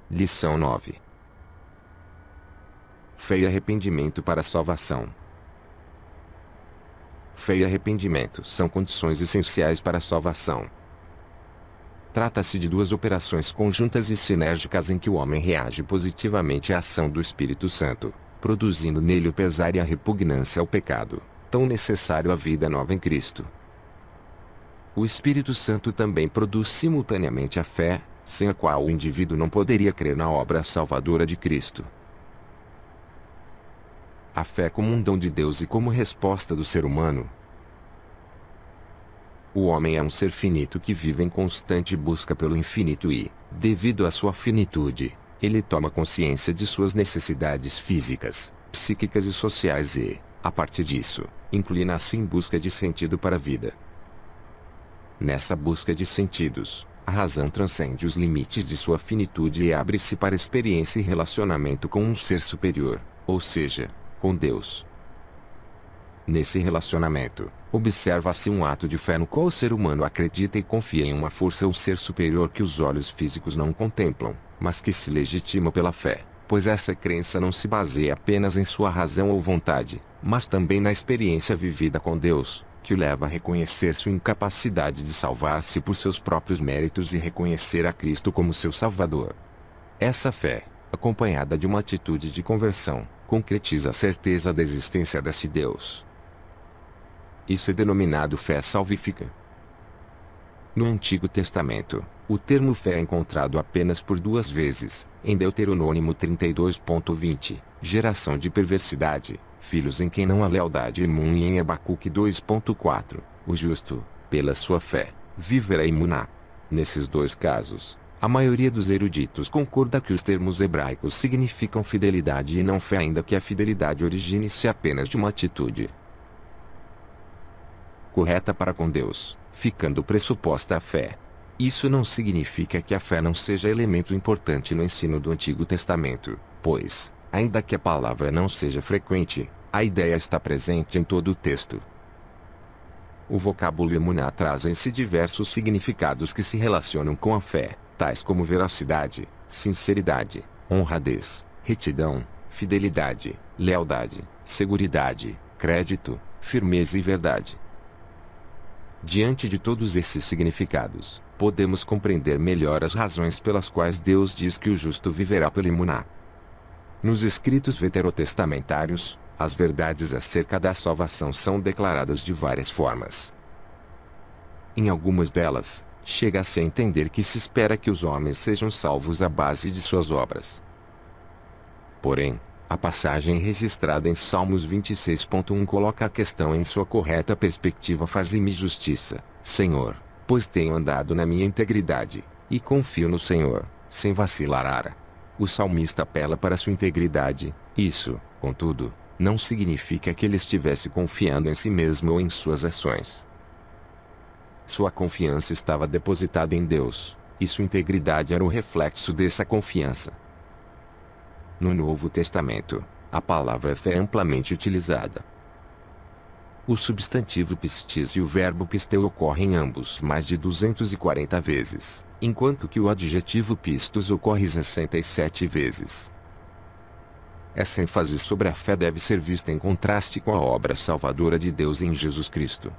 Lição 9. Fé e arrependimento para a salvação. Fé e arrependimento são condições essenciais para a salvação. Trata-se de duas operações conjuntas e sinérgicas em que o homem reage positivamente à ação do Espírito Santo, produzindo nele o pesar e a repugnância ao pecado, tão necessário à vida nova em Cristo. O Espírito Santo também produz simultaneamente a fé, sem a qual o indivíduo não poderia crer na obra salvadora de Cristo. A fé como um dom de Deus e como resposta do ser humano. O homem é um ser finito que vive em constante busca pelo infinito e, devido à sua finitude, ele toma consciência de suas necessidades físicas, psíquicas e sociais e, a partir disso, inclina-se em busca de sentido para a vida. Nessa busca de sentidos, a razão transcende os limites de sua finitude e abre-se para experiência e relacionamento com um ser superior, ou seja, com Deus. Nesse relacionamento, observa-se um ato de fé no qual o ser humano acredita e confia em uma força ou ser superior que os olhos físicos não contemplam, mas que se legitima pela fé, pois essa crença não se baseia apenas em sua razão ou vontade, mas também na experiência vivida com Deus, que o leva a reconhecer sua incapacidade de salvar-se por seus próprios méritos e reconhecer a Cristo como seu Salvador. Essa fé, acompanhada de uma atitude de conversão, concretiza a certeza da existência desse Deus. Isso é denominado fé salvífica. No Antigo Testamento, o termo fé é encontrado apenas por 2 vezes, em Deuteronômio 32.20, geração de perversidade, filhos em quem não há lealdade e em Abacuque 2.4, o justo, pela sua fé, viverá e imuná. Nesses 2 casos, a maioria dos eruditos concorda que os termos hebraicos significam fidelidade e não fé, ainda que a fidelidade origine-se apenas de uma atitude correta para com Deus, ficando pressuposta a fé. Isso não significa que a fé não seja elemento importante no ensino do Antigo Testamento, pois, ainda que a palavra não seja frequente, a ideia está presente em todo o texto. O vocábulo emuná traz em si diversos significados que se relacionam com a fé, tais como veracidade, sinceridade, honradez, retidão, fidelidade, lealdade, seguridade, crédito, firmeza e verdade. Diante de todos esses significados, podemos compreender melhor as razões pelas quais Deus diz que o justo viverá pela imuná. Nos escritos veterotestamentários, as verdades acerca da salvação são declaradas de várias formas. Em algumas delas, chega-se a entender que se espera que os homens sejam salvos à base de suas obras. Porém, a passagem registrada em Salmos 26.1 coloca a questão em sua correta perspectiva. Faze-me justiça, Senhor, pois tenho andado na minha integridade, e confio no Senhor, sem vacilar. O salmista apela para sua integridade. Isso, contudo, não significa que ele estivesse confiando em si mesmo ou em suas ações. Sua confiança estava depositada em Deus, e sua integridade era o reflexo dessa confiança. No Novo Testamento, a palavra fé é amplamente utilizada. O substantivo pistis e o verbo pisteu ocorrem ambos mais de 240 vezes, enquanto que o adjetivo pistos ocorre 67 vezes. Essa ênfase sobre a fé deve ser vista em contraste com a obra salvadora de Deus em Jesus Cristo.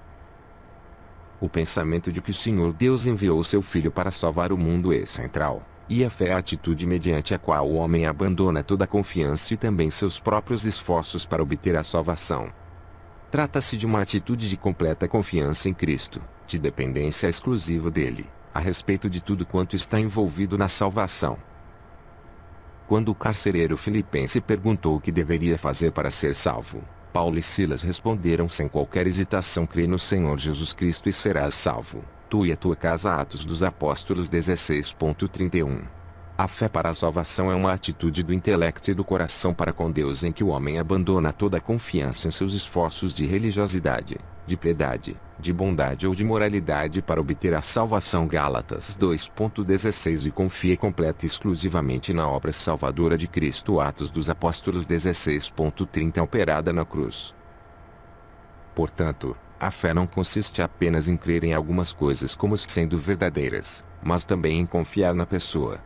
O pensamento de que o Senhor Deus enviou seu Filho para salvar o mundo é central. E a fé é a atitude mediante a qual o homem abandona toda a confiança e também seus próprios esforços para obter a salvação. Trata-se de uma atitude de completa confiança em Cristo, de dependência exclusiva dele, a respeito de tudo quanto está envolvido na salvação. Quando o carcereiro filipense perguntou o que deveria fazer para ser salvo, Paulo e Silas responderam sem qualquer hesitação: crê no Senhor Jesus Cristo e serás salvo, tu e a tua casa. Atos dos Apóstolos 16.31. A fé para a salvação é uma atitude do intelecto e do coração para com Deus em que o homem abandona toda a confiança em seus esforços de religiosidade, de piedade, de bondade ou de moralidade para obter a salvação. Gálatas 2.16 e confia completa e exclusivamente na obra salvadora de Cristo. Atos dos Apóstolos 16.30 operada na cruz. Portanto, a fé não consiste apenas em crer em algumas coisas como sendo verdadeiras, mas também em confiar na pessoa.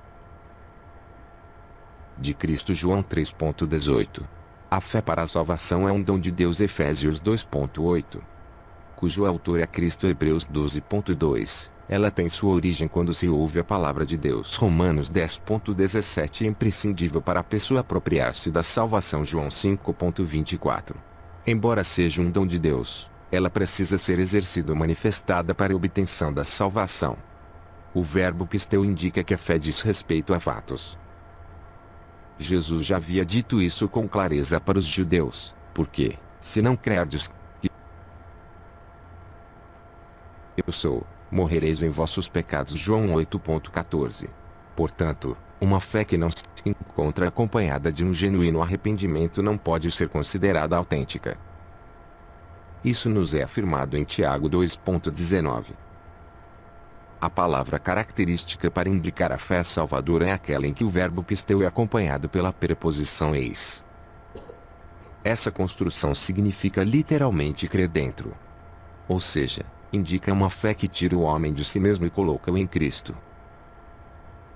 de Cristo João 3,18. A fé para a salvação é um dom de Deus Efésios 2,8. Cujo autor é Cristo Hebreus 12,2. Ela tem sua origem quando se ouve a palavra de Deus Romanos 10,17 imprescindível para a pessoa apropriar-se da salvação João 5,24. Embora seja um dom de Deus, ela precisa ser exercida ou manifestada para a obtenção da salvação. O verbo pisteu indica que a fé diz respeito a fatos. Jesus já havia dito isso com clareza para os judeus, porque, se não crerdes que eu sou, morrereis em vossos pecados João 8,14. Portanto, uma fé que não se encontra acompanhada de um genuíno arrependimento não pode ser considerada autêntica. Isso nos é afirmado em Tiago 2,19. A palavra característica para indicar a fé salvadora é aquela em que o verbo pisteu é acompanhado pela preposição eis. Essa construção significa literalmente crer dentro. Ou seja, indica uma fé que tira o homem de si mesmo e coloca-o em Cristo.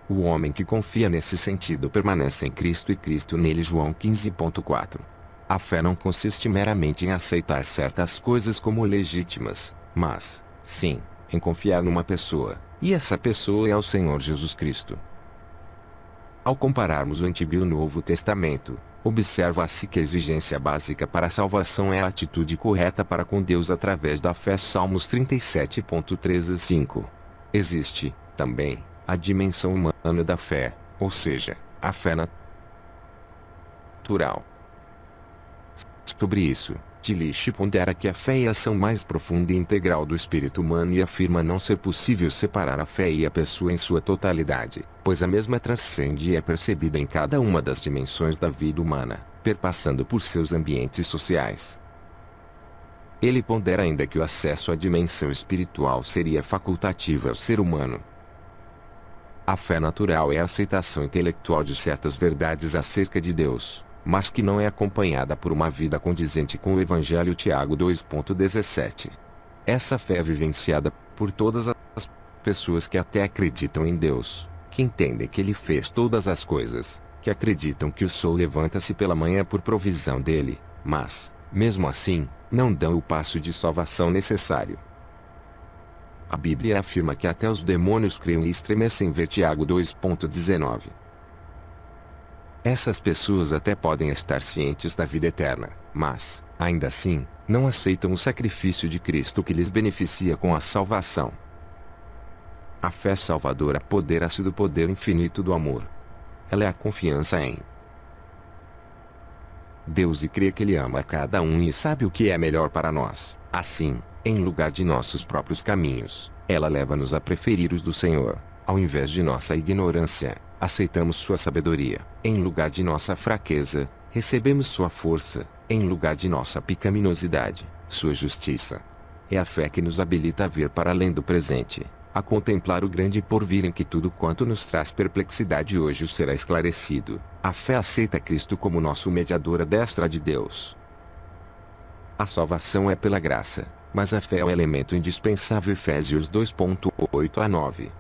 O homem que confia nesse sentido permanece em Cristo e Cristo nele João 15,4. A fé não consiste meramente em aceitar certas coisas como legítimas, mas, sim, em confiar numa pessoa, e essa pessoa é o Senhor Jesus Cristo. Ao compararmos o Antigo e o Novo Testamento, observa-se que a exigência básica para a salvação é a atitude correta para com Deus através da fé Salmos 37,13-5. Existe, também, a dimensão humana da fé, ou seja, a fé natural. Sobre isso, Tillich pondera que a fé é a ação mais profunda e integral do espírito humano e afirma não ser possível separar a fé e a pessoa em sua totalidade, pois a mesma transcende e é percebida em cada uma das dimensões da vida humana, perpassando por seus ambientes sociais. Ele pondera ainda que o acesso à dimensão espiritual seria facultativo ao ser humano. A fé natural é a aceitação intelectual de certas verdades acerca de Deus, mas que não é acompanhada por uma vida condizente com o Evangelho Tiago 2,17. Essa fé é vivenciada por todas as pessoas que até acreditam em Deus, que entendem que Ele fez todas as coisas, que acreditam que o sol levanta-se pela manhã por provisão dele, mas, mesmo assim, não dão o passo de salvação necessário. A Bíblia afirma que até os demônios creem e estremecem ver Tiago 2,19. Essas pessoas até podem estar cientes da vida eterna, mas, ainda assim, não aceitam o sacrifício de Cristo que lhes beneficia com a salvação. A fé salvadora apodera-se do poder infinito do amor. Ela é a confiança em Deus e crê que Ele ama a cada um e sabe o que é melhor para nós. Assim, em lugar de nossos próprios caminhos, ela leva-nos a preferir os do Senhor, ao invés de nossa ignorância. Aceitamos sua sabedoria, em lugar de nossa fraqueza, recebemos sua força, em lugar de nossa pecaminosidade, sua justiça. É a fé que nos habilita a ver para além do presente, a contemplar o grande porvir em que tudo quanto nos traz perplexidade hoje será esclarecido. A fé aceita Cristo como nosso mediador à destra de Deus. A salvação é pela graça, mas a fé é um elemento indispensável Efésios 2,8-9.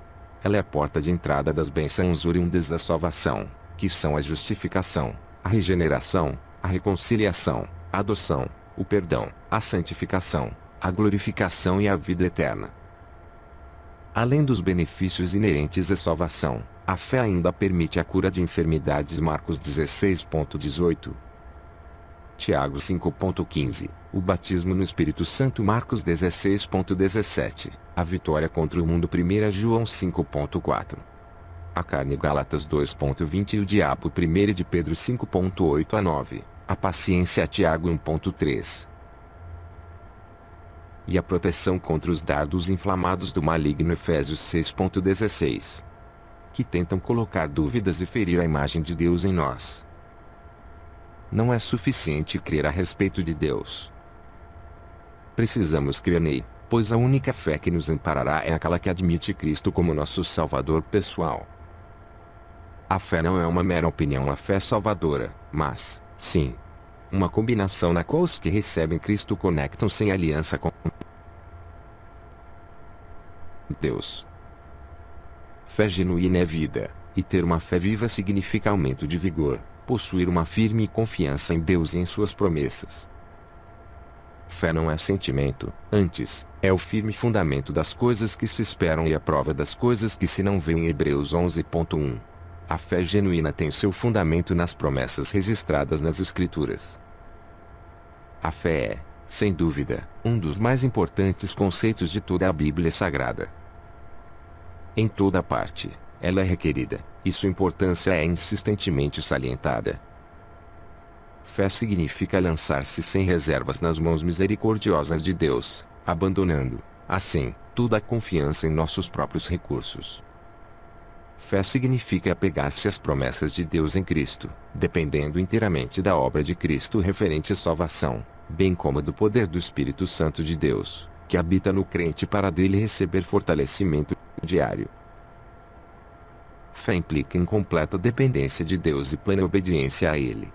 Ela é a porta de entrada das bênçãos oriundas da salvação, que são a justificação, a regeneração, a reconciliação, a adoção, o perdão, a santificação, a glorificação e a vida eterna. Além dos benefícios inerentes à salvação, a fé ainda permite a cura de enfermidades Marcos 16,18. Tiago 5,15, o batismo no Espírito Santo Marcos 16,17, a vitória contra o mundo 1 João 5,4. A carne Gálatas 2,20 e o diabo 1 de Pedro 5,8-9, a paciência Tiago 1,3. E a proteção contra os dardos inflamados do maligno Efésios 6,16. Que tentam colocar dúvidas e ferir a imagem de Deus em nós. Não é suficiente crer a respeito de Deus. Precisamos crer nele, pois a única fé que nos amparará é aquela que admite Cristo como nosso Salvador pessoal. A fé não é uma mera opinião, a fé salvadora, mas, sim, uma combinação na qual os que recebem Cristo conectam-se em aliança com Deus. Fé genuína é vida, E ter uma fé viva significa aumento de vigor, possuir uma firme confiança em Deus e em suas promessas. Fé não é sentimento, antes, é o firme fundamento das coisas que se esperam e a prova das coisas que se não veem. Hebreus 11.1. A fé genuína tem seu fundamento nas promessas registradas nas Escrituras. A fé é, sem dúvida, um dos mais importantes conceitos de toda a Bíblia Sagrada. Em toda parte, ela é requerida, e sua importância é insistentemente salientada. Fé significa lançar-se sem reservas nas mãos misericordiosas de Deus, abandonando, assim, toda a confiança em nossos próprios recursos. Fé significa apegar-se às promessas de Deus em Cristo, dependendo inteiramente da obra de Cristo referente à salvação, bem como do poder do Espírito Santo de Deus, que habita no crente para dele receber fortalecimento diário. Fé implica em completa dependência de Deus e plena obediência a Ele.